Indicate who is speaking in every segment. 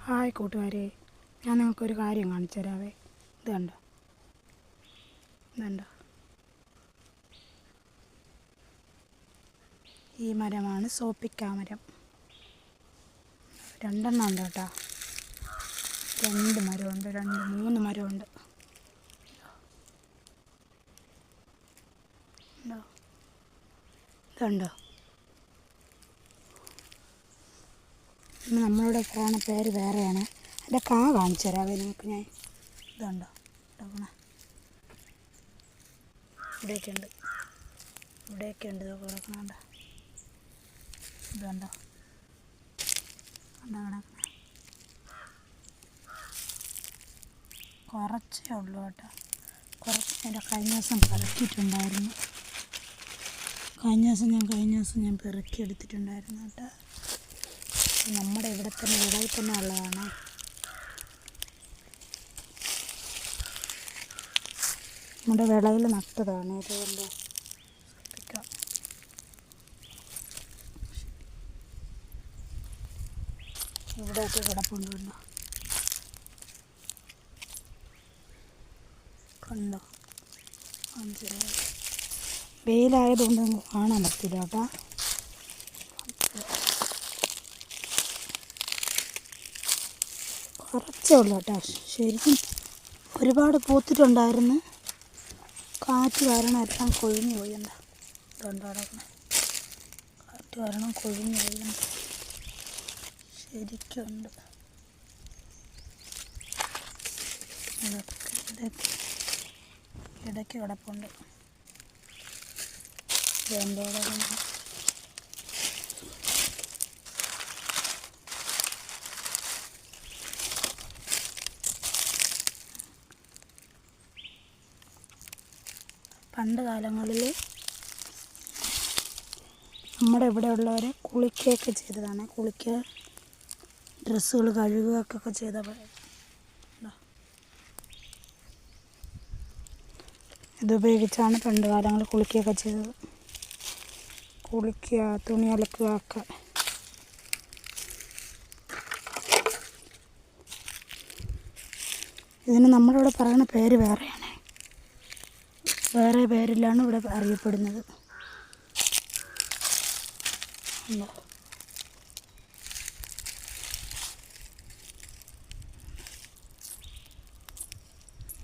Speaker 1: Hi കൂട്ടുകാരെ, ഞാൻ നിങ്ങൾക്കൊരു കാര്യം കാണിച്ചു തരാവേ. ഇത് കണ്ടോ, ഇതുണ്ടോ, ഈ മരമാണ് സോപ്പിക്ക മരം. രണ്ടെണ്ണം ഉണ്ട് കേട്ടോ, 2 മരമുണ്ട്, 3 മരമുണ്ട്. ഇതുണ്ടോ, നമ്മളിവിടെ പറയുന്ന പേര് വേറെയാണ്. എൻ്റെ കാ കാണിച്ചു തരാവേ നിങ്ങൾക്ക് ഞാൻ. ഇതുണ്ടോ, ഇവിടെയൊക്കെ ഉണ്ട്, ഇവിടെയൊക്കെ ഉണ്ട്. ഇതൊക്കെ കിടക്കണുണ്ട്. ഇതുണ്ടോ, കണ്ടോ കിടക്കണേ. കുറച്ചേ ഉള്ളൂ കേട്ടോ, കുറച്ച് നേരം കഴിഞ്ഞ ദിവസം പെറുക്കിയിട്ടുണ്ടായിരുന്നു. കഴിഞ്ഞ ദിവസം ഞാൻ പെറുക്കി എടുത്തിട്ടുണ്ടായിരുന്നു കേട്ടോ. നമ്മുടെ ഇവിടെ തന്നെ വിളയിൽ തന്നെ ഉള്ളതാണ്. നമ്മുടെ വിളയിൽ നട്ടതാണ്. ഇതുകൊണ്ട് ശ്രദ്ധിക്കാം. ഇവിടെയൊക്കെ കിടപ്പുണ്ടോ, കണ്ടോ. വെയിലായതുകൊണ്ട് കാണാൻ പറ്റില്ല കേട്ടോ. കുറച്ചേ ഉള്ളൂ കേട്ടോ. ശരിക്കും ഒരുപാട് പൂത്തിട്ടുണ്ടായിരുന്നു. കാറ്റ് കാരണം എല്ലാം കൊഴിഞ്ഞു പോയി. എന്താ ഇതുണ്ടോ കിടക്കണേ, കാറ്റ് കാരണം കൊഴിഞ്ഞു പോയി. ശരിക്കുണ്ട്. ഇടയ്ക്ക് കിടപ്പുണ്ട്. ഇതെന്തോ പണ്ട് കാലങ്ങളിൽ നമ്മുടെ ഇവിടെ ഉള്ളവരെ കുളിക്കുകയൊക്കെ ചെയ്തതാണ്. കുളിക്കുക, ഡ്രസ്സുകൾ കഴുകുകയൊക്കെ ചെയ്ത ഇതുപയോഗിച്ചാണ് പണ്ട് കാലങ്ങളിൽ കുളിക്കുകയൊക്കെ ചെയ്തത്. കുളിക്കുക, തുണി അലക്കുക ഒക്കെ. ഇതിന് നമ്മളിവിടെ പറയുന്ന പേര് വേറെയാണ്, വേറെ പേരിലാണ് ഇവിടെ അറിയപ്പെടുന്നത്.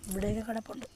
Speaker 1: ഇവിടെയൊക്കെ കിടപ്പുണ്ട്.